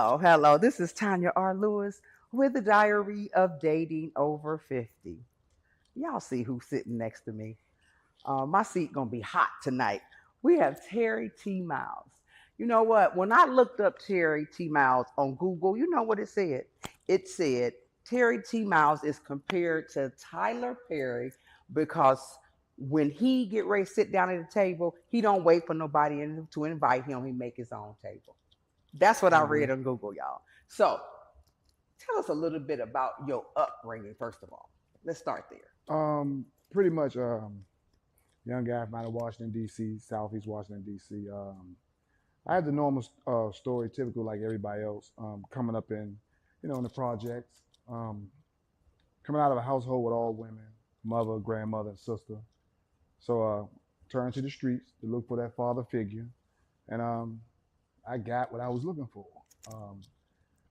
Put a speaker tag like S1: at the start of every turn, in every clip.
S1: Hello. This is Tanya R. Lewis with the Diary of Dating Over 50. Y'all see who's sitting next to me. My seat gonna be hot tonight. We have Terry T. Miles. You know what? When I looked up Terry T. Miles on Google, you know what it said? It said Terry T. Miles is compared to Tyler Perry because when he get ready to sit down at the table, he don't wait for nobody to invite him. He make his own table. That's what I
S2: Hmm.
S1: read on Google, y'all. So tell us a little bit about your upbringing, first of all. Let's start there.
S2: Pretty much young guy from out of Washington D.C., Southeast Washington D.C. I had the normal story, typical like everybody else. Coming up in, in the projects. Coming out of a household with all women, mother, grandmother, and sister. So turned to the streets to look for that father figure, and I got what I was looking for, um,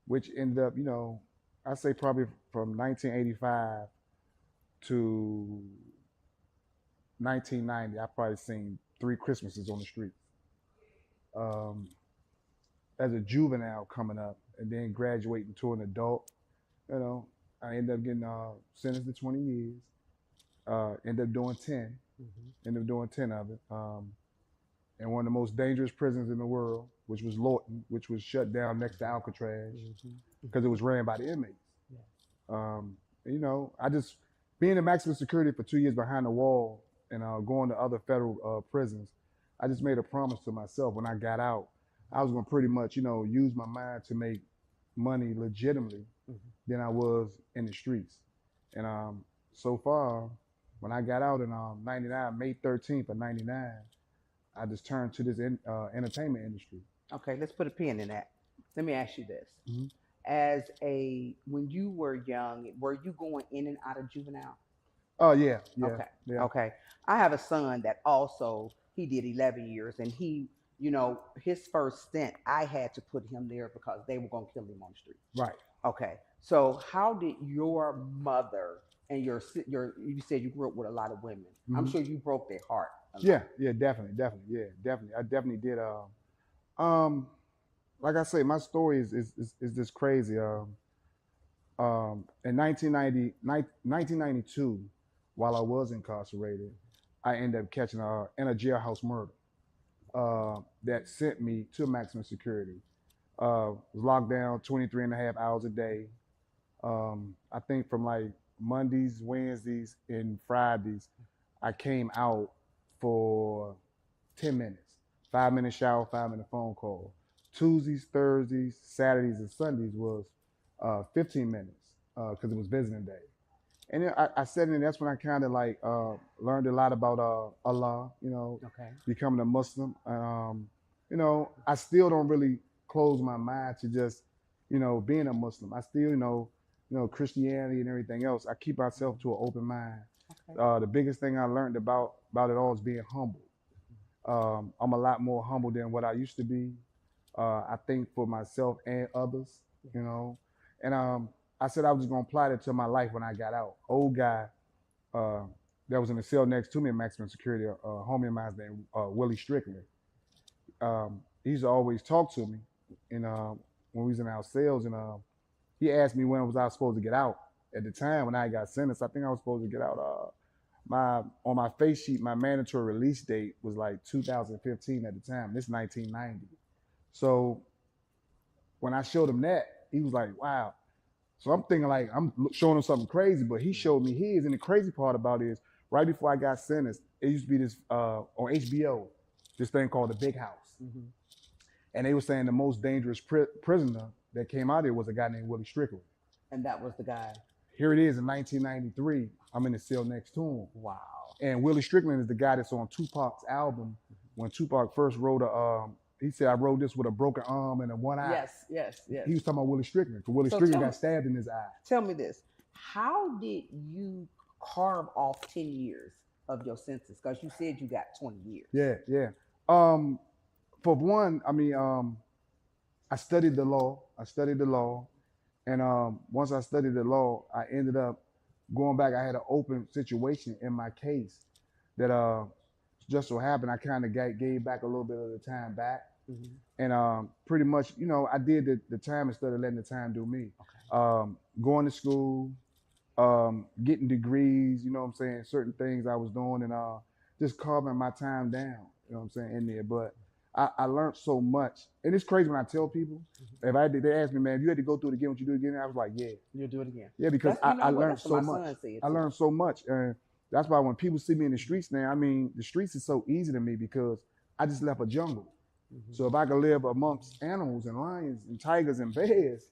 S2: which ended up, I say probably from 1985 to 1990, I probably seen three Christmases on the street. Um, as a juvenile coming up and then graduating to an adult, you know, I ended up getting sentenced to 20 years. Ended up doing 10.
S1: Hmm.
S2: Ended up doing 10 of it. In one of the most dangerous prisons in the world, which was Lorton, which was shut down next to Alcatraz
S1: Hmm.
S2: because it was ran by the inmates.
S1: Yeah.
S2: Um, I just being in maximum security for 2 years behind the wall and going to other federal prisons. I just made a promise to myself when I got out, I was going to pretty much, use my mind to make money legitimately
S1: Hmm.
S2: than I was in the streets. And so far, when I got out in '99, May 13th of '99, I just turned to this entertainment industry.
S1: Okay, let's put a pin in that. Let me ask you this.
S2: Mhm.
S1: When you were young, were you going in and out of juvenile?
S2: Oh yeah, yeah,
S1: Okay.
S2: yeah.
S1: Okay. I have a son that also he did 11 years and his first stint I had to put him there because they were going to kill him on the street.
S2: Right.
S1: Okay. So how did your mother and your you said you grew up with a lot of women. I'm
S2: Hmm.
S1: sure you broke their heart a lot.
S2: Yeah, yeah, definitely, definitely, yeah, definitely. I definitely did. Um, like I say, my story is just crazy. In 1992, while I was incarcerated, I ended up catching in a jailhouse murder that sent me to maximum security. Was locked down 23 and a half hours a day. I think from like Mondays, Wednesdays, and Fridays, I came out for 10 minutes, 5 minute shower, 5 minute phone call. Tuesdays, Thursdays, Saturdays, and Sundays was 15 minutes because it was visiting day. And then I said, and that's when I kind of like learned a lot about Allah,
S1: Okay.
S2: becoming a Muslim. I still don't really close my mind to just, being a Muslim. I still, Christianity and everything else. I keep myself to an open mind.
S1: Okay.
S2: The biggest thing I learned about it all is being humble. I'm a lot more humble than what I used to be. I think for myself and others,
S1: Yes.
S2: you know. And I said I was just gonna apply that to my life when I got out. Old guy uh, that was in the cell next to me in maximum security, a homie of mine named Willie Strickland. He used to always talk to me, and when we was in our cells, and he asked me when was I supposed to get out. At the time when I got sentenced, I think I was supposed to get out. My on my face sheet, my mandatory release date was like 2015 at the time. This 1990. So when I showed him that, he was like, "Wow." So I'm thinking like I'm showing him something crazy, but he showed me his. And the crazy part about it is, right before I got sentenced, it used to be this on HBO, this thing called The Big House,
S1: Hmm.
S2: and they were saying the most dangerous prisoner that came out there was a guy named Willie Strickland.
S1: And that was the guy.
S2: Here it is in 1993. I'm in the cell next to him,
S1: Wow.
S2: and Willie Strickland is the guy that's on Tupac's album. When Tupac first wrote he said I wrote this with a broken arm and a one eye.
S1: Yes, yes, yes.
S2: He was talking about Willie Strickland because Willie
S1: So
S2: Strickland got stabbed in his eye.
S1: tell me this. How did you carve off 10 years of your sentence? Because you said you got 20 years.
S2: Yeah, yeah. Um, for one, I mean, I studied the law. I studied the law, and once I studied the law, I ended up going back. I had an open situation in my case that just so happened I kind of gave back a little bit of the time back.
S1: Mhm.
S2: And pretty much, you know, I did the time instead of letting the time do me.
S1: Okay.
S2: Going to school, getting degrees, you know what I'm saying, certain things I was doing, and just carving my time down, you know what I'm saying, in there. But I learned so much. And it's crazy when I tell people,
S1: Mhm.
S2: if I did, they ask me, man, if you had to go through it again, would you do it again? I was like, yeah.
S1: You'll do it again.
S2: Yeah, because
S1: That's,
S2: I
S1: what?
S2: learned
S1: That's what
S2: so
S1: my
S2: much.
S1: son said
S2: I
S1: too.
S2: learned so much. And that's why when people see me in the streets now, I mean, the streets is so easy to me because I just left a jungle.
S1: Mhm.
S2: So if I could live amongst animals and lions and tigers and bears,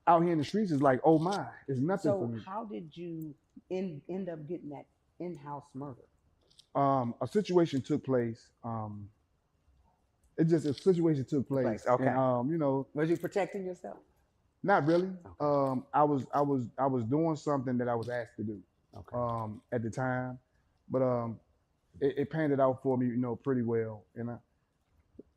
S2: out here in the streets is like, oh my, it's nothing for
S1: So
S2: me.
S1: how did you end up getting that in-house murder?
S2: A situation took place. It just a situation took
S1: The place.
S2: place, and
S1: Okay.
S2: you know,
S1: Was you protecting yourself?
S2: not really.
S1: Okay.
S2: I was doing something that I was asked to do
S1: Okay.
S2: at the time, but it panned out for me, you know, pretty well, and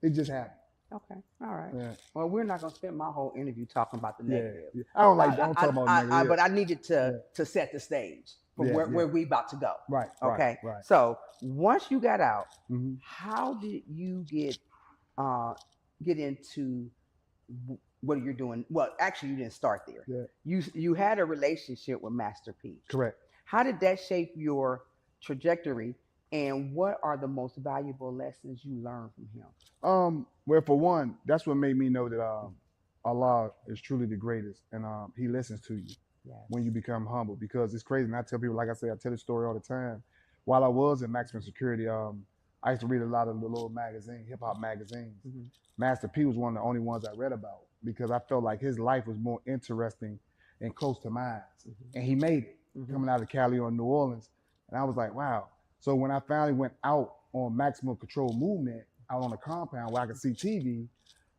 S2: it just happened.
S1: Okay. All right.
S2: Yeah,
S1: Well, we're not gonna spend my whole interview talking about the
S2: yeah,
S1: negative.
S2: yeah. I don't talk about negative.
S1: But I needed
S2: Yeah,
S1: to set the stage for
S2: yeah, yeah.
S1: where we about to go.
S2: Right, right,
S1: Okay.
S2: right.
S1: So once you got out,
S2: Hmm.
S1: how did you uh get into what you're doing? Well, actually, you didn't start there.
S2: Yeah,
S1: You had a relationship with Master P.
S2: correct.
S1: How did that shape your trajectory? And what are the most valuable lessons you learned from him?
S2: Well, for one, that's what made me know that Allah is truly the greatest, and He listens to you when you
S1: Yes.
S2: become humble. Because it's crazy. And I tell people, like I say, I tell this story all the time. While I was in maximum security, I used to read a lot of the little magazines, hip hop magazines.
S1: Hmm.
S2: Master P was one of the only ones I read about because I felt like his life was more interesting and close to mine. And he made it
S1: Hmm.
S2: coming out of Cali or New Orleans. And I was like, wow. So when I finally went out on maximum control movement, out on the compound where I could see TV,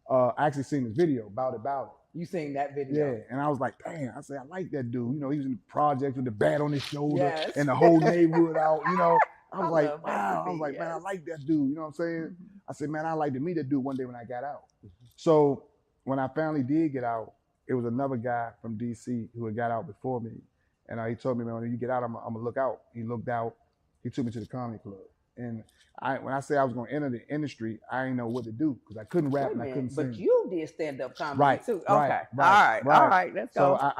S2: I actually seen this video about
S1: You seen that
S2: it.
S1: video?
S2: Yeah, and I was like, damn, I said, I like that dude. You know, he was in the project with the bat on his shoulder
S1: Yes.
S2: and the whole neighborhood out, you know. I
S1: I
S2: was like,
S1: love Master
S2: wow. I was
S1: P.
S2: like, man, I
S1: Yes.
S2: like that dude. You know what I'm saying?
S1: Mhm.
S2: I said, man, I like to meet that dude one day when I got out.
S1: Mhm.
S2: So when I finally did get out, it was another guy from DC who had got out before me. And he told me, man, when you get out, I'm going to look out. He looked out. He took me to the comedy club. And when I say I was going to enter the industry, I didn't know what to do because I couldn't rap
S1: Wait a
S2: and I couldn't
S1: minute, but
S2: sing.
S1: you did stand up comedy
S2: Right,
S1: too.
S2: right,
S1: Okay.
S2: right,
S1: All
S2: right.
S1: right. Let's
S2: So
S1: go.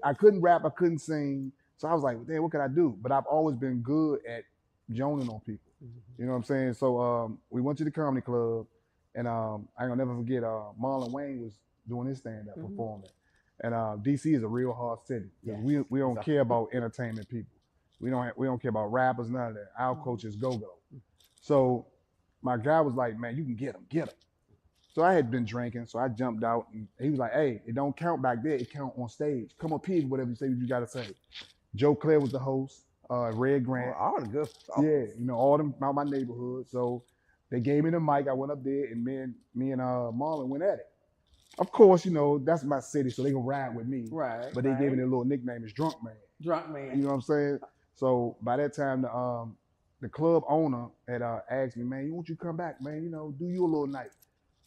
S2: I couldn't rap, I couldn't sing. So I was like, damn, what could I do? But I've always been good at joning on people.
S1: Mhm.
S2: You know what I'm saying? So we went to the comedy club, and I ain't gonna never forget. Marlon Wayne was doing his stand up
S1: Mhm.
S2: performing, and DC is a real hard city.
S1: Yes.
S2: We don't
S1: It's
S2: care about entertainment people. We don't care about rappers, none of that. Our
S1: Mhm.
S2: culture is go. So my guy was like, man, you can get him. So I had been drinking, so I jumped out, and he was like, hey, it don't count back there, it count on stage. Come up here, whatever you say, what you gotta say. Joe Claire was the host, Red
S1: Oh,
S2: Grant.
S1: all the good stuff.
S2: Yeah, you know, all them out my neighborhood. So they gave me the mic. I went up there, and me and Marlon went at it. Of course, you know, that's my city, so they can ride with me.
S1: Right.
S2: But they gave me
S1: right.
S2: their little nickname as Drunk Man.
S1: Drunk
S2: You
S1: man.
S2: know what I'm saying? So by that time, the club owner had asked me, man, won't you come back, man? You know, do you a little night?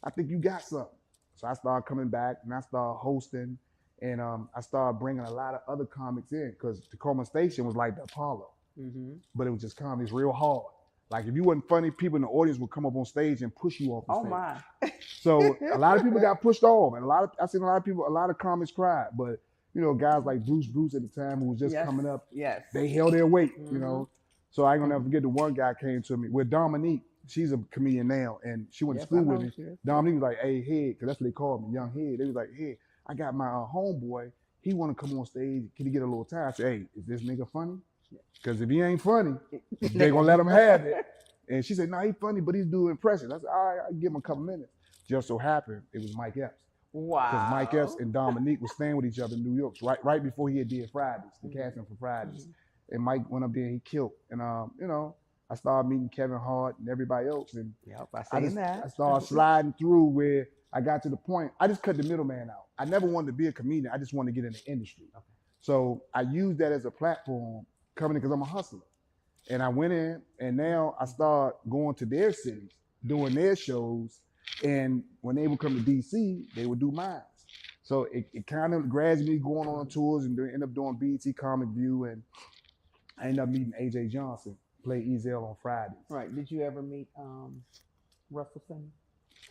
S2: I think you got something. So I started coming back, and I started hosting, and I started bringing a lot of other comics in because Tacoma Station was like the Apollo,
S1: Mm-hmm.
S2: but it was just comedy. It's real hard. Like if you wasn't funny, people in the audience would come up on stage and push you off the
S1: Oh
S2: stage.
S1: my.
S2: So a lot of people got pushed off, and I seen a lot of comics cried. But you know, guys like Bruce at the time who was just
S1: Yes.
S2: coming up,
S1: Yes.
S2: they held their weight. You
S1: Mhm.
S2: know, so I ain't gonna never forget the one guy came to me with Dominique. She's a comedian now, and she went to
S1: Yes, I
S2: school
S1: know
S2: with me.
S1: she is.
S2: Dominique was like, "Hey, Head," because that's what they called me, Young Head. They was like, "Hey, I got my homeboy. He want to come on stage. Can he get a little time?" I said, "Hey, is this nigga funny? Because if he ain't funny, they gonna let him have it." And she said, "No, he funny, but he's doing impressions." I said, "All right, I'll give him a couple minutes." Just so happened it was Mike Epps, because Mike Epps
S1: Wow.
S2: and Dominique was staying with each other in New York right before he had did Fridays, the
S1: Mhm.
S2: casting for Fridays.
S1: Mhm.
S2: And Mike went up there and he killed. And you know, I started meeting Kevin Hart and everybody else, and
S1: Yep, I
S2: I
S1: seen
S2: I
S1: that.
S2: started sliding through where I got to the point. I just cut the middleman out. I never wanted to be a comedian. I just wanted to get in the industry.
S1: Okay.
S2: So I used that as a platform coming in because I'm a hustler. And I went in, and now I start going to their cities, doing their shows. And when they would come to DC, they would do mine. So it kind of gradually going on tours and end up doing BET Comic View. And I ended up meeting AJ Johnson, play Ezel on Fridays.
S1: Right. Did you ever meet Russell Simmons?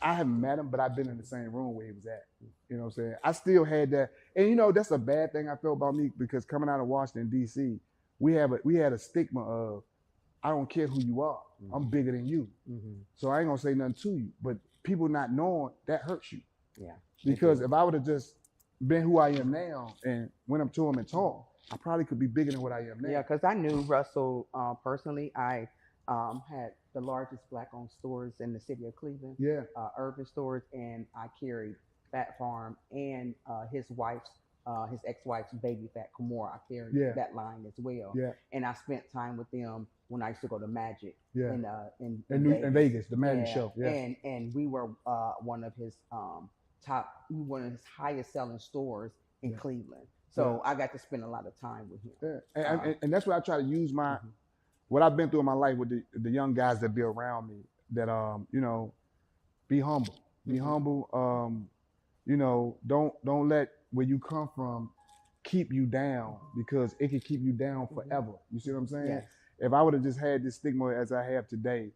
S2: I haven't met him, but I've been in the same room where he was at. You know what I'm saying? I still had that, and you know that's a bad thing I feel about me because coming out of Washington D.C., we had a stigma of I don't care who you are, I'm bigger than you, so I ain't gonna say nothing to you. But people not knowing that hurts you.
S1: Yeah.
S2: Because if I would have just been who I am now and went up to him and talked, I probably could be bigger than what I am now.
S1: Yeah, because I knew Russell personally. I had the largest black-owned stores in the city of Cleveland,
S2: Yeah.
S1: urban stores, and I carried Fat Farm and his ex-wife's Baby Fat Kimura. I carried
S2: Yeah.
S1: that line as well,
S2: Yeah.
S1: and I spent time with them when I used to go to Magic
S2: Yeah.
S1: in
S2: In Vegas, the Magic
S1: Yeah,
S2: Show. Yeah.
S1: and we were one of his one of his highest selling stores in
S2: Yeah.
S1: Cleveland. So I got to spend a lot of time with him.
S2: Yeah. And that's what I try to use what I've been through in my life with the young guys that be around me that you know, be humble. Be humble. You know, don't let where you come from keep you down because it can keep you down forever. You see what I'm saying?
S1: Yes.
S2: If I would have just had this stigma as I have today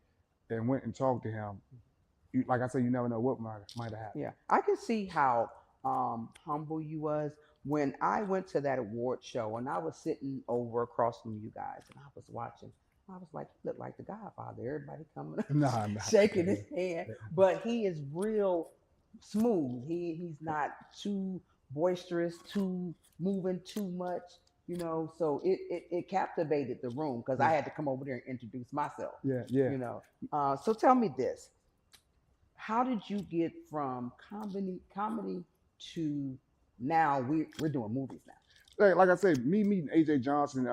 S2: and went and talked to him, like I said, you never know what might have happened.
S1: Yeah, I can see how humble you was when I went to that award show and I was sitting over across from you guys and I was watching. I was like, you look like the Godfather. Everybody coming up,
S2: Nah.
S1: shaking his hand, but he is real smooth. He's not too boisterous, too moving too much. You know, so it captivated the room because I had to come over there and introduce myself.
S2: Yeah.
S1: You know, so tell me this: how did you get from comedy to now we're doing movies now?
S2: Like I said, me meeting AJ Johnson,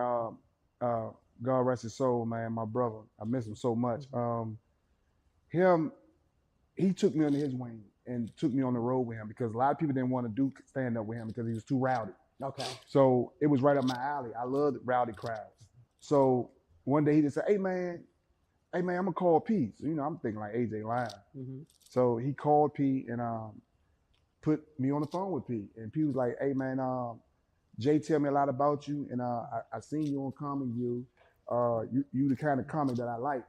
S2: God rest his soul, man, my brother. I miss him so much. He took me under his wing and took me on the road with him because a lot of people didn't want to do stand up with him because he was too rowdy.
S1: Okay.
S2: So it was right up my alley. I love rowdy crowds. So one day he just said, hey man, I'm gonna call P. So, you know, I'm thinking like AJ lying. So he called P and put me on the phone with P. And P was like, hey man, Jay tell me a lot about you, and I seen you on Comic View. You the kind of comic that I like.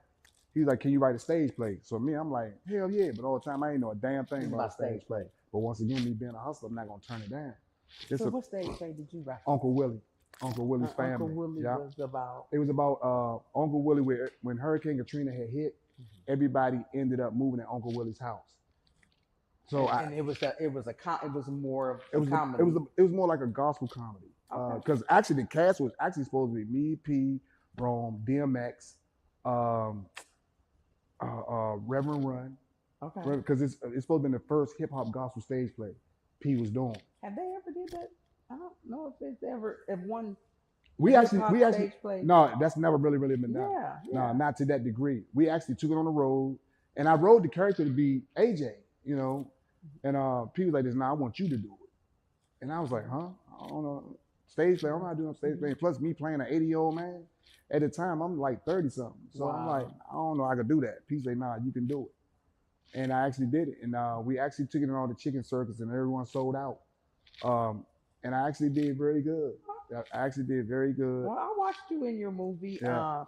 S2: He's like, can you write a stage play? So me, I'm like, hell yeah, but all the time I ain't know a damn thing about a stage play. But once again, me being a hustler, I'm not gonna turn it down.
S1: So what stage play did you write?
S2: Uncle Willie's family.
S1: Uncle Willie was about.
S2: It was about Uncle Willie when Hurricane Katrina had hit, everybody ended up moving to Uncle Willie's house. So
S1: it was more of
S2: a comedy. It was more like a gospel comedy. Because actually the cast was actually supposed to be me, P, Rome, DMX, Reverend Run.
S1: Okay.
S2: Because it's supposed to be the first hip hop gospel stage play P was doing.
S1: Have they ever did that? I don't know if one.
S2: We actually
S1: stage play.
S2: No, that's never really been done.
S1: Yeah.
S2: No, not to that degree. We actually took it on the road, and I wrote the character to be AJ, you know, and people like this. Now I want you to do it, and I was like, huh? I don't know. Stage play. I'm not doing stage play. Plus me playing an 80-year-old man. At the time, I'm like 30 something. So I'm like, I don't know. I could do that. P say, nah, you can do it. And I actually did it. And we actually took it on the chicken circus, and everyone sold out. And I actually did very good. I actually did very good.
S1: Well, I watched you in your movie.
S2: Yeah.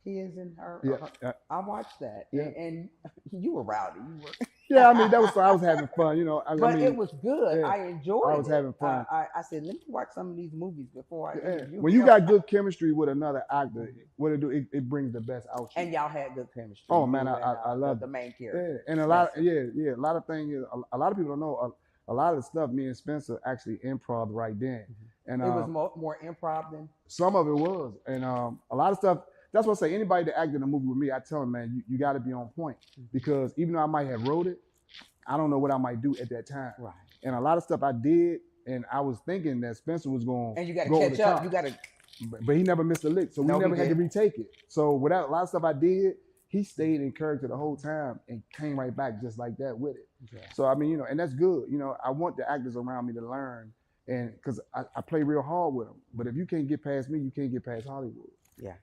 S1: His and her.
S2: Yeah.
S1: I watched that.
S2: Yeah.
S1: And you were rowdy. You were.
S2: Yeah, I mean, I was having fun, you know.
S1: But
S2: I mean,
S1: it was good.
S2: Yeah,
S1: I enjoyed it.
S2: I was having fun.
S1: I said, let me watch some of these movies before I interview
S2: When you got good chemistry with another actor, what it do? It brings the best out you.
S1: And y'all had good chemistry.
S2: Oh man, I love
S1: the main character.
S2: Yeah, and a lot of things. A lot of people don't know. A lot of the stuff me and Spencer actually improv right then, and
S1: it was more improv than
S2: some of it was, and a lot of stuff. That's what I say. Anybody that acted in a movie with me, I tell them, man, you got to be on point because even though I might have wrote it, I don't know what I might do at that time.
S1: Right.
S2: And a lot of stuff I did, and I was thinking that Spencer was going.
S1: And you got to catch up. You got to.
S2: But he never missed a lick, so we never had to retake it. So without a lot of stuff I did, he stayed in character the whole time and came right back just like that with it. Yeah. So I mean, you know, and that's good. You know, I want the actors around me to learn, and because I play real hard with them. But if you can't get past me, you can't get past Hollywood.
S1: Yeah.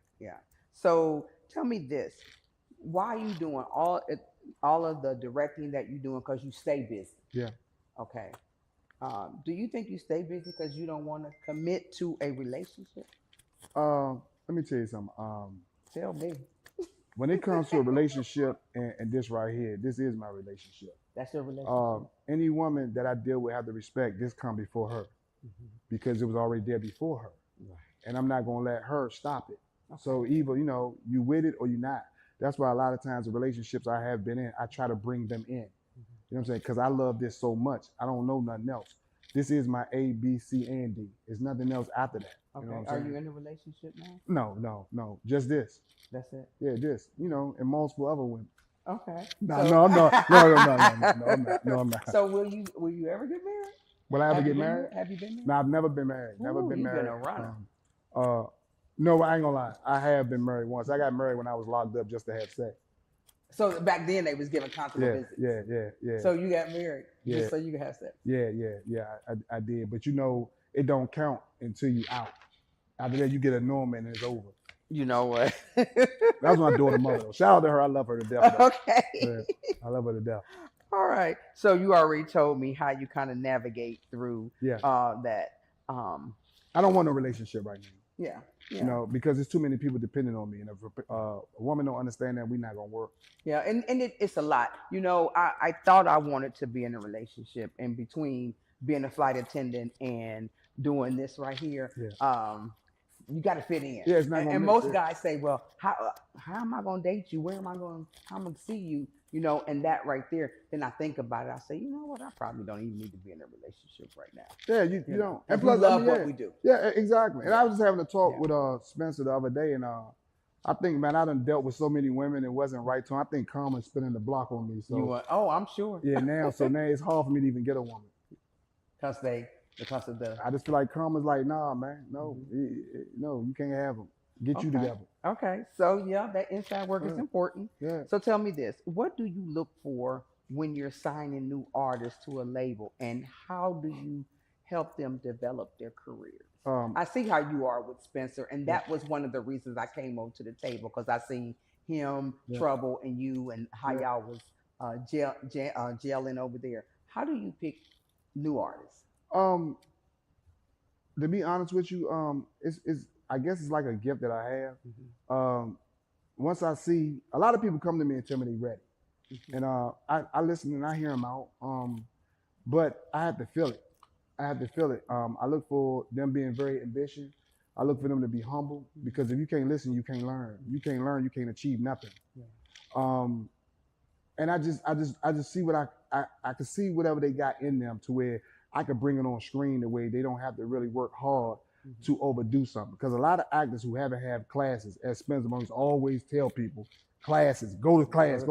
S1: So tell me this: why are you doing all of the directing that you're doing? Because you stay busy.
S2: Yeah.
S1: Okay. Do you think you stay busy because you don't want to commit to a relationship?
S2: Let me tell you something.
S1: Tell me.
S2: when it comes to a relationship and this right here, this is my relationship.
S1: That's your relationship.
S2: Any woman that I deal with have to respect this come before her
S1: Mhm.
S2: because it was already there before her.
S1: Right.
S2: And I'm not gonna let her stop it.
S1: Okay.
S2: So either, you with it or you not. That's why a lot of times the relationships I have been in, I try to bring them in. You know what I'm saying? Because I love this so much. I don't know nothing else. This is my A, B, C, and D. There's nothing else after that.
S1: Okay.
S2: You know what
S1: Are
S2: I'm saying?
S1: you in a relationship now?
S2: No. Just this.
S1: That's it.
S2: Yeah, this. And multiple other women.
S1: Okay.
S2: No,
S1: So-
S2: no, I'm not. No, I'm not. No, I'm not.
S1: So will you ever get married?
S2: Will I ever
S1: Have you
S2: get
S1: been
S2: married?
S1: Have you been married?
S2: No, I've never been married. Never
S1: Ooh,
S2: been
S1: you've been
S2: married.
S1: a runner.
S2: No, I ain't gonna lie. I have been married once. I got married when I was locked up just to have sex.
S1: So back then they was giving consular visits.
S2: Yeah.
S1: So you got married
S2: Yeah.
S1: just so you could have sex.
S2: Yeah. I did, but it don't count until you out. After that, you get a normal and it's over.
S1: You know what?
S2: That was my daughter mother. Though. Shout out to her. I love her to death. Though.
S1: Okay.
S2: Yeah, I love her to death.
S1: All right. So you already told me how you kind of navigate through
S2: Yeah.
S1: that.
S2: I don't want no relationship right now.
S1: Yeah.
S2: Because there's too many people depending on me, and if a woman don't understand that, we're not gonna work.
S1: Yeah, and it's a lot. I thought I wanted to be in a relationship, and between being a flight attendant and doing this right here, you got to fit in.
S2: Yeah, it's not gonna
S1: and
S2: make
S1: most
S2: sense.
S1: guys say, well, how am I going to date you? How am I going to see you? And that right there. Then I think about it. I say, you know what? I probably don't even need to be in a relationship right now.
S2: Yeah, you
S1: know,
S2: don't.
S1: And
S2: And plus,
S1: we love
S2: yeah.
S1: what we do.
S2: Yeah, exactly. And I was just having a talk
S1: Yeah.
S2: with Spencer the other day, and I think, man, I done dealt with so many women it wasn't right to. I think Carmen's spinning the block on me. So
S1: I'm sure.
S2: yeah, now it's hard for me to even get a woman.
S1: Because of the.
S2: I just feel like Carmen's like, nah, man, no, no, you can't have them. Get you
S1: Okay.
S2: together.
S1: Okay, so yeah, that inside work is
S2: Yeah.
S1: important.
S2: Yeah.
S1: So tell me this: what do you look for when you're signing new artists to a label, and how do you help them develop their careers? I see how you are with Spencer, and that was one of the reasons I came over to the table because I seen him, Trouble, and you, and how y'all was gelling over there. How do you pick new artists?
S2: To be honest with you, it's I guess it's like a gift that I have. Once I see a lot of people come to me and tell me they're ready, and I listen and I hear them out. But I have to feel it. I look for them being very ambitious. I look for them to be humble because if you can't listen, you can't learn. You can't learn, you can't achieve nothing. And I just see what I can see whatever they got in them to where I could bring it on screen the way they don't have to really work hard to overdo something. Because a lot of actors who haven't had classes, as Spencer Moses always tell people, classes, go to class.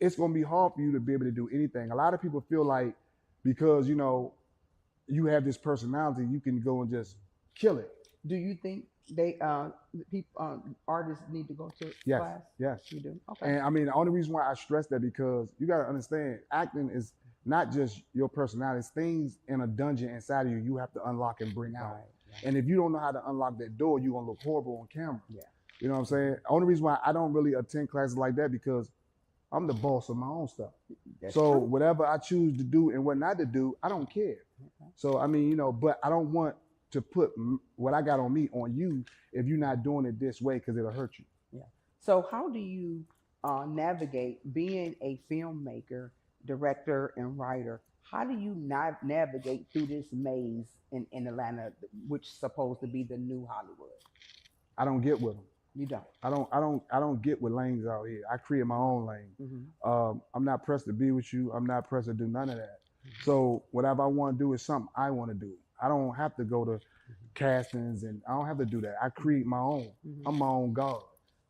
S2: It's gonna be hard for you to be able to do anything. A lot of people feel like because you have this personality, you can go and just kill it.
S1: Do you think artists need to go to class?
S2: Yes.
S1: You do? Okay.
S2: And I mean, the only reason why I stress that because you got to understand, acting is not just your personality. It's things in a dungeon inside of you you have to unlock and bring out.
S1: Right.
S2: And if you don't know how to unlock that door, you're going to look horrible on camera.
S1: Yeah.
S2: You know what I'm saying? The only reason why I don't really attend classes like that because I'm the boss of my own stuff.
S1: That's
S2: so
S1: true.
S2: whatever I choose to do and what not to do, I don't care.
S1: Okay.
S2: So, I mean, but I don't want to put what I got on me on you if you're not doing it this way because it'll hurt you.
S1: Yeah. So how do you navigate being a filmmaker, director, and writer? How do you navigate through this maze in Atlanta, which is supposed to be the new Hollywood?
S2: I don't get with them.
S1: You don't.
S2: I don't get with lanes out here. I create my own lane.
S1: Mm-hmm.
S2: I'm not pressed to be with you. I'm not pressed to do none of that. So whatever I want to do is something I want to do. I don't have to go to castings and I don't have to do that. I create my own. I'm my own God.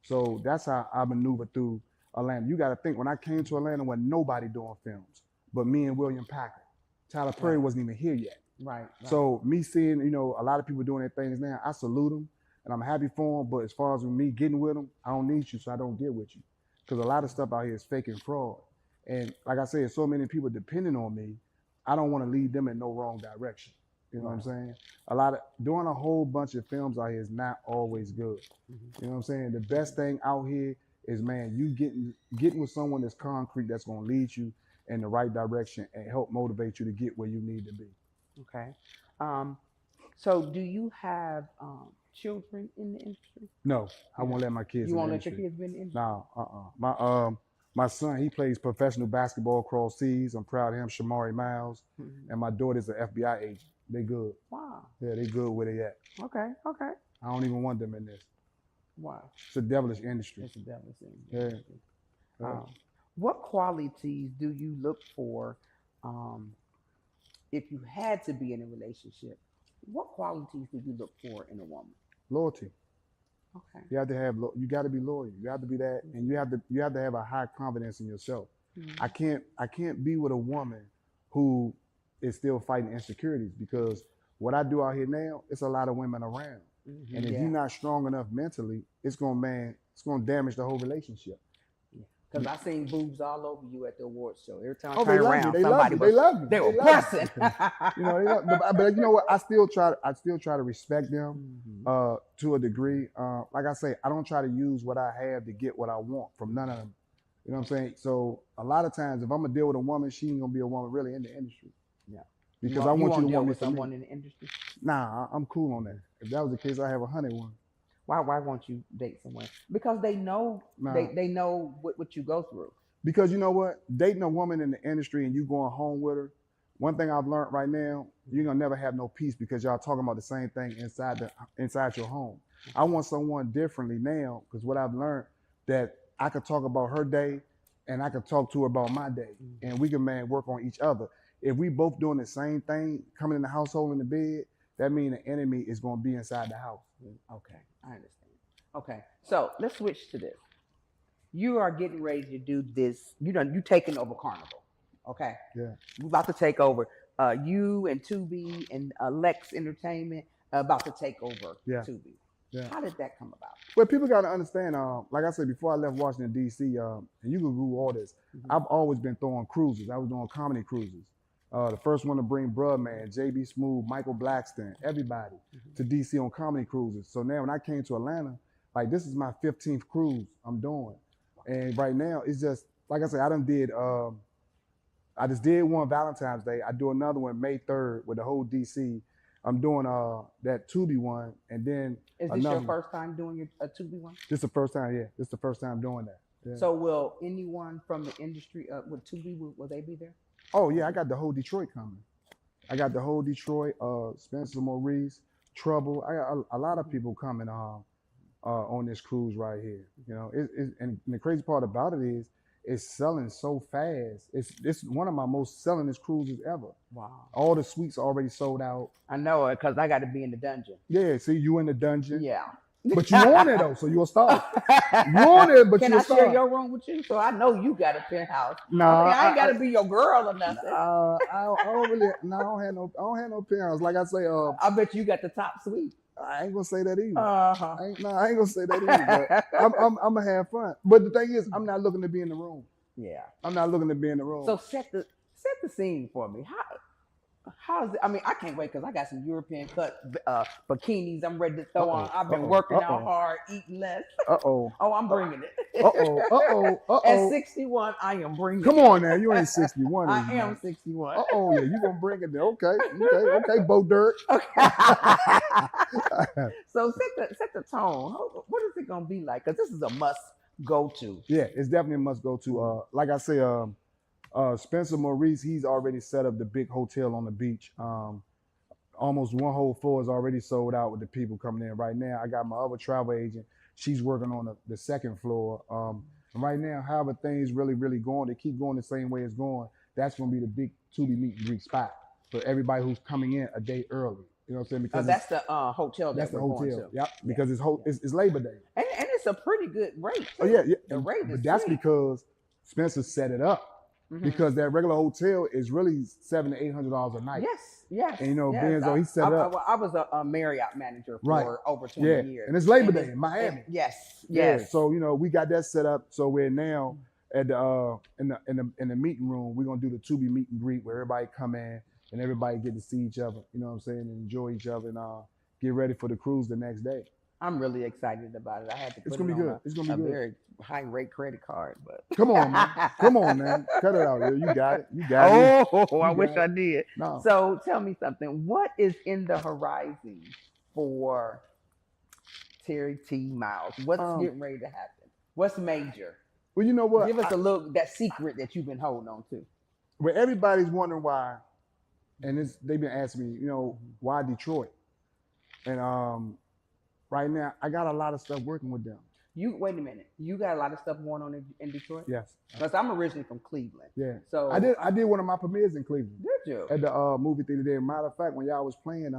S2: So that's how I maneuver through Atlanta. You got to think when I came to Atlanta, when nobody doing films but me and William Packer. Tyler Perry wasn't even here yet.
S1: Right.
S2: So me seeing a lot of people doing their things now, I salute them and I'm happy for them. But as far as me getting with them, I don't need you, so I don't get with you because a lot of stuff out here is fake and fraud. And like I said, so many people depending on me. I don't want to lead them in no wrong direction. You know what I'm saying? Doing a whole bunch of films out here is not always good. You know what I'm saying? The best thing out here is, man, you getting with someone that's concrete, that's going to lead you in the right direction and help motivate you to get where you need to be.
S1: Okay. So do you have children in the industry?
S2: No, I
S1: Yeah.
S2: won't let my kids
S1: You
S2: in the
S1: won't let your
S2: industry.
S1: kids be in the industry?
S2: No, my son, he plays professional basketball across seas. I'm proud of him, Shamari Miles.
S1: Mhm.
S2: And my daughter's an FBI agent. They good.
S1: Wow.
S2: Yeah, they good where they at.
S1: Okay. Okay.
S2: I don't even want them in this.
S1: Wow.
S2: It's a devilish industry.
S1: It's a devil's thing.
S2: Yeah.
S1: What qualities do you look for um, if you had to be in a relationship? What qualities do you look for in a woman?
S2: Loyalty.
S1: Okay.
S2: You have to have. You got to be loyal. You have to be that, and you have to have a high confidence in yourself.
S1: Mhm.
S2: I can't be with a woman who is still fighting insecurities, because what I do out here now, it's a lot of women around.
S1: Mhm.
S2: And if
S1: Yeah.
S2: you're not strong enough mentally, it's gonna damage the whole relationship.
S1: Because I seen boobs all over you at the awards show. Every time I
S2: Oh,
S1: turn
S2: they love
S1: around,
S2: me. They love
S1: somebody
S2: me.
S1: was
S2: They love me.
S1: they were
S2: love me.
S1: pressing.
S2: You know, they love, but you know what? I still try to respect them
S1: Mhm.
S2: to a degree. Like I say, I don't try to use what I have to get what I want from none of them. You know what I'm saying? So a lot of times, if I'm gonna deal with a woman, she ain't gonna be a woman really in the industry.
S1: Yeah.
S2: Because I want you
S1: won't
S2: to
S1: deal
S2: want me
S1: with
S2: for me.
S1: someone in the industry.
S2: Nah, I'm cool on that. If that was the case, I have 100 one.
S1: Why won't you date someone? Because they know
S2: Nah.
S1: they know what you go through.
S2: Because you know what? Dating a woman in the industry and you going home with her, one thing I've learned right now, you're gonna never have no peace because y'all talking about the same thing inside your home. I want someone differently now, because what I've learned, that I could talk about her day and I could talk to her about my day, and we can work on each other. If we both doing the same thing, coming in the household in the bed, that means the enemy is gonna be inside the house.
S1: Okay, I understand. Okay, so let's switch to this. You are getting ready to do this. You taking over Carnival. Okay.
S2: Yeah.
S1: We're about to take over. You and Tubi and Lex Entertainment are about to take over Tubi.
S2: Yeah.
S1: How did that come about?
S2: Well, people got to understand, like I said, before I left Washington, D.C., and you can Google all this, I've always been throwing cruises. I was doing comedy cruises. The first one to bring Brudman, J.B. Smooth, Michael Blackston, everybody to D.C. on comedy cruises. So now when I came to Atlanta, like, this is my 15th cruise I'm doing. And right now, it's just, like I said, I just did one Valentine's Day. I do another one May 3rd with the whole DC. I'm doing that Tubi one, and then
S1: Is this your first time doing a Tubi one?
S2: This is the first time, yeah. This is the first time doing that. Yeah.
S1: So will anyone from the industry with Tubi, will they be there?
S2: Oh yeah, I got the whole Detroit coming. I got the whole Detroit, Spencer Maurice, Trouble. I got a lot of people coming on this cruise right here. You know, and the crazy part about it is, it's selling so fast. It's one of my most sellingest cruises ever.
S1: Wow.
S2: All the suites already sold out.
S1: I know it, because I got to be in the dungeon.
S2: Yeah, see, you in the dungeon.
S1: Yeah.
S2: But you on it though, so you'll start. You on it, but
S1: Can
S2: you'll
S1: I
S2: start.
S1: share your room with you? So I know you got a penthouse.
S2: No,
S1: I ain't got to be your girl or nothing.
S2: I don't really. No, I don't have no penthouse. Like I say,
S1: I bet you got the top suite.
S2: I ain't gonna say that either.
S1: Uh-huh.
S2: I ain't gonna say that either. But I'm gonna have fun. But the thing is, I'm not looking to be in the room.
S1: Yeah.
S2: I'm not looking to be in the room.
S1: So set the scene for me. How's it? I mean, I can't wait, because I got some European cut bikinis I'm ready to throw on. I've been working out hard, eating less.
S2: Oh,
S1: I'm bringing it. At 61, I am bringing it.
S2: Come on now, you ain't 61.
S1: I am 61.
S2: Yeah, you gonna bring it there? Okay, Bo Dirt.
S1: Okay. So set the tone. What is it gonna be like? Because this is a must go to.
S2: Yeah, it's definitely a must go to. Like I say, Spencer Maurice, he's already set up the big hotel on the beach. Almost one whole floor is already sold out with the people coming in right now. I got my other travel agent. She's working on the second floor. And right now, however things really going, they keep going the same way it's going. That's going to be the big Tubi meet and greet spot for everybody who's coming in a day early. You know what I'm saying? Because
S1: that's the hotel.
S2: That's the
S1: hotel.
S2: Going to. Yep. Because it's Labor Day.
S1: And it's a pretty good rate too.
S2: Oh yeah.
S1: The rate is.
S2: But that's because Spencer set it up. Because that regular hotel is really $700 to $800 a night.
S1: Yes.
S2: And Benzo, he set up.
S1: I was a Marriott manager for over 20 years.
S2: And it's Labor Day in Miami.
S1: Yes.
S2: Yeah. So we got that set up. So we're now at the in the meeting room. We're gonna do the Tubi meet and greet where everybody come in and everybody get to see each other. You know what I'm saying? And enjoy each other and get ready for the cruise the next day.
S1: I'm really excited about it. I had to put
S2: it's gonna be good. It's gonna be good.
S1: Very high rate credit card, but
S2: come on, man, cut it out. You got it.
S1: I wish I did.
S2: No.
S1: So tell me something. What is in the horizon for Terry T. Miles? What's getting ready to happen? What's major?
S2: Well, you know what?
S1: Give us a look, that secret that you've been holding on to.
S2: Where everybody's wondering why, and they've been asking me, why Detroit? And right now, I got a lot of stuff working with them.
S1: You wait a minute. You got a lot of stuff going on in Detroit?
S2: Yes.
S1: Because I'm originally from Cleveland.
S2: Yeah.
S1: So
S2: I did one of my premieres in Cleveland.
S1: Did you?
S2: At the movie theater there. Matter of fact, when y'all was playing,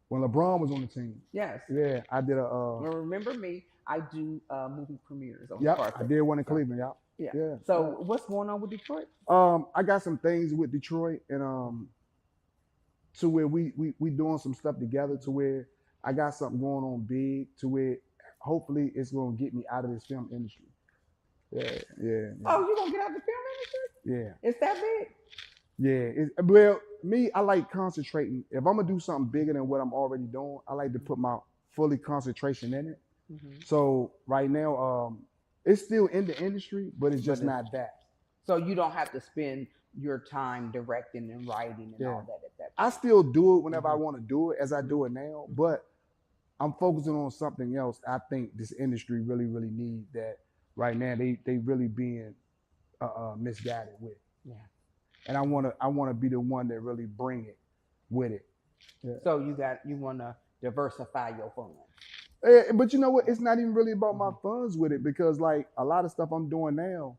S2: when LeBron was on the team.
S1: Yes.
S2: Yeah, I did a.
S1: Well, remember me? I do movie premieres on
S2: Yep,
S1: Spark.
S2: I did one in Cleveland. Y'all.
S1: Yeah.
S2: Yeah.
S1: So what's going on with Detroit?
S2: I got some things with Detroit, and to where we doing some stuff together, to where I got something going on big, to where hopefully it's gonna get me out of this film industry. Yeah.
S1: Oh, you gonna get out of the film industry?
S2: Yeah.
S1: It's that big?
S2: Yeah. Well, me, I like concentrating. If I'm gonna do something bigger than what I'm already doing, I like to put my fully concentration in it.
S1: Mm-hmm.
S2: So right now, it's still in the industry, but it's just not that.
S1: So you don't have to spend your time directing and writing and all that at that point.
S2: I still do it whenever I want to do it, as I do it now, but I'm focusing on something else. I think this industry really, really need that right now. They really being misguided with.
S1: Yeah.
S2: And I wanna be the one that really bring it with it. Yeah.
S1: So you wanna diversify your funds.
S2: But you know what? It's not even really about my funds with it, because like a lot of stuff I'm doing now,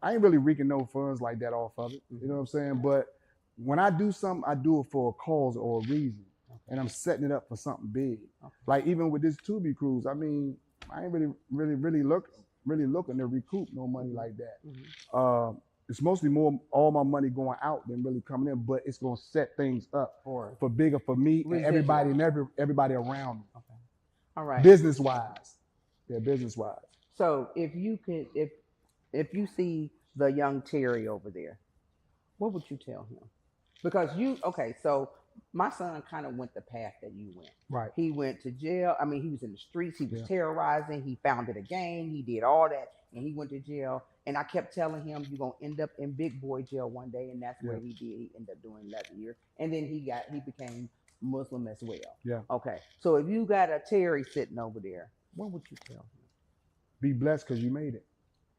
S2: I ain't really reaping no funds like that off of it. You know what I'm saying? But when I do something, I do it for a cause or a reason. And I'm setting it up for something big. Okay. Like even with this Tubi cruise, I mean, I ain't really looking to recoup no money like that. It's mostly all my money going out than really coming in, but it's gonna set things up for bigger for me and everybody everybody around me.
S1: Okay. All right.
S2: Business wise. Yeah, business wise.
S1: So if you see the young Terry over there, what would you tell him? Because so my son kind of went the path that you went.
S2: Right.
S1: He went to jail. I mean, he was in the streets. He was terrorizing. He founded a gang. He did all that, and he went to jail. And I kept telling him, you're gonna end up in big boy jail one day, and that's what he did. He ended up doing 11 years, and then he became Muslim as well.
S2: Yeah.
S1: Okay. So if you got a Terry sitting over there, what would you tell him?
S2: Be blessed because you made it.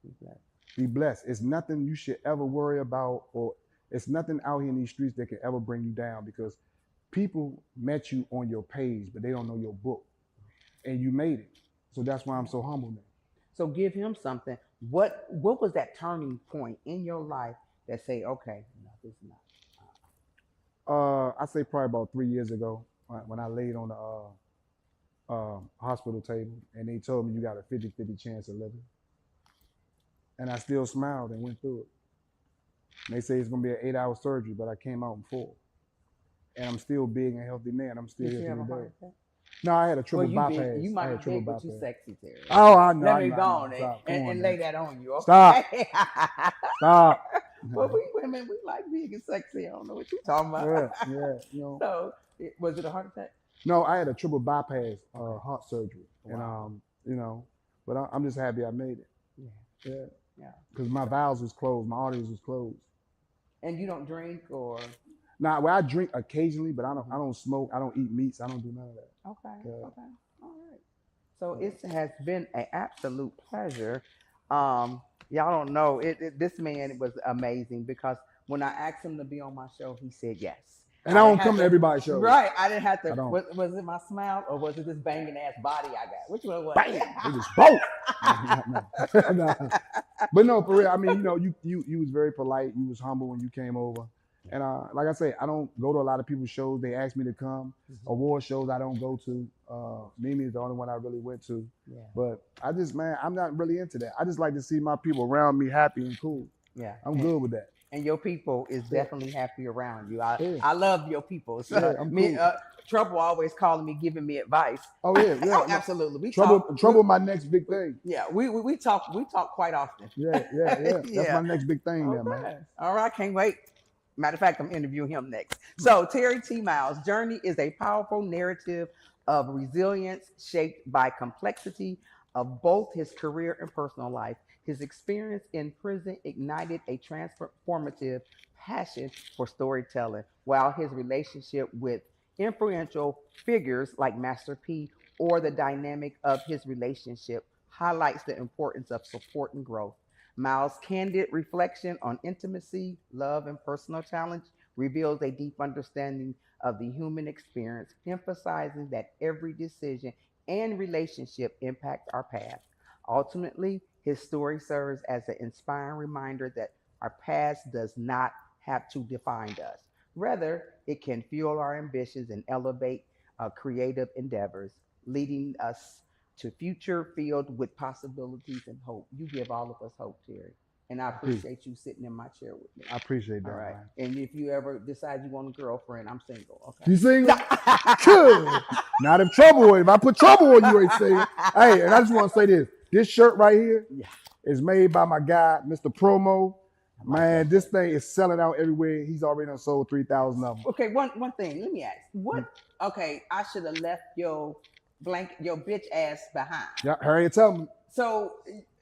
S1: Be blessed.
S2: Be blessed. It's nothing you should ever worry about, or it's nothing out here in these streets that can ever bring you down, because people met you on your page, but they don't know your book, and you made it. So that's why I'm so humble now.
S1: So give him something. What was that turning point in your life that say, okay, no, this is not?
S2: I say probably about 3 years ago when I laid on the hospital table and they told me you got a 50-50 chance of living. And I still smiled and went through it. And they say it's gonna be an 8-hour surgery, but I came out in 4. And I'm still big and healthy man. I'm still here today. No, I had a triple bypass.
S1: You might have been, but you sexy, Terry.
S2: Oh, I know.
S1: Let me go on and lay that on you.
S2: Okay? Stop.
S1: Well, we women, we like big and sexy. I don't know what you're talking about.
S2: Yeah.
S1: So, was it a heart attack?
S2: No, I had a triple bypass heart surgery. Wow. And, but I'm just happy I made it. Yeah. Because my valves was closed. My arteries was closed.
S1: And you don't drink or?
S2: Nah, well, I drink occasionally, but I don't smoke. I don't eat meats. I don't do none of that.
S1: Okay. Okay. All right. So it has been an absolute pleasure. Y'all don't know this man was amazing, because when I asked him to be on my show, he said yes.
S2: And I don't come to everybody's show.
S1: Right. I didn't have to. Was it my smile or was it this banging ass body I got? Which one was it?
S2: Bang! It was both. No. But no, for real. I mean, you was very polite. You was humble when you came over. And like I say, I don't go to a lot of people's shows. They ask me to come. Award shows I don't go to. Mimi is the only one I really went to. Yeah. But I'm not really into that. I just like to see my people around me happy and cool.
S1: Yeah.
S2: I'm good with that.
S1: And your people is definitely happy around you. I love your people. So
S2: cool.
S1: Trouble always calling me, giving me advice.
S2: Oh yeah.
S1: Oh, absolutely.
S2: Trouble my next big thing.
S1: Yeah, we talk quite often.
S2: Yeah. That's my next big thing there, man.
S1: All right, can't wait. Matter of fact, I'm interviewing him next. So Terry T. Miles' journey is a powerful narrative of resilience shaped by complexity of both his career and personal life. His experience in prison ignited a transformative passion for storytelling, while his relationship with influential figures like Master P or the dynamic of his relationship highlights the importance of support and growth. Miles' candid reflection on intimacy, love, and personal challenge reveals a deep understanding of the human experience, emphasizing that every decision and relationship impact our past. Ultimately, his story serves as an inspiring reminder that our past does not have to define us. Rather, it can fuel our ambitions and elevate creative endeavors, leading us to future filled with possibilities and hope. You give all of us hope, Terry. And I appreciate you sitting in my chair with me.
S2: I appreciate
S1: All
S2: that,
S1: right.
S2: man.
S1: And if you ever decide you want a girlfriend, I'm single. Okay.
S2: You single? Good. Not if trouble. If I put trouble on you, ain't single. Hey, and I just want to say this. This shirt right here
S1: Yeah.
S2: is made by my guy, Mr. Promo.
S1: I like
S2: Man,
S1: that
S2: this
S1: shirt.
S2: thing is selling out everywhere. He's already done sold 3,000 of them.
S1: Okay, one thing. Let me ask. What? Okay, I should have left your bitch ass behind.
S2: Yeah, Harriet tell me.
S1: So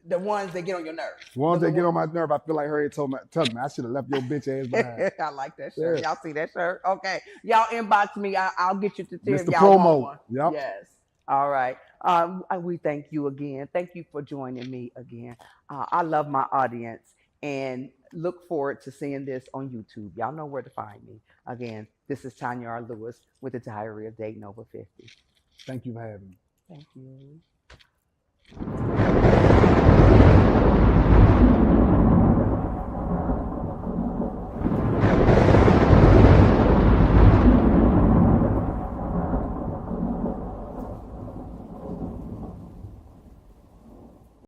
S1: the ones that get on your nerves.
S2: The ones
S1: The
S2: that get on my nerve, I feel like Harriet tell me, I should have left your bitch ass behind.
S1: I like that shirt.
S2: Yeah.
S1: Y'all see that shirt? Okay. Y'all inbox me. I'll get you to Terry if
S2: Mr.
S1: y'all
S2: Promo.
S1: want one.
S2: Yep.
S1: Yes. All right. We thank you again. Thank you for joining me again. I love my audience and look forward to seeing this on YouTube. Y'all know where to find me. Again, this is Tanya R. Lewis with the Diary of Dating Over 50.
S2: Thank you for having me.
S1: Thank you.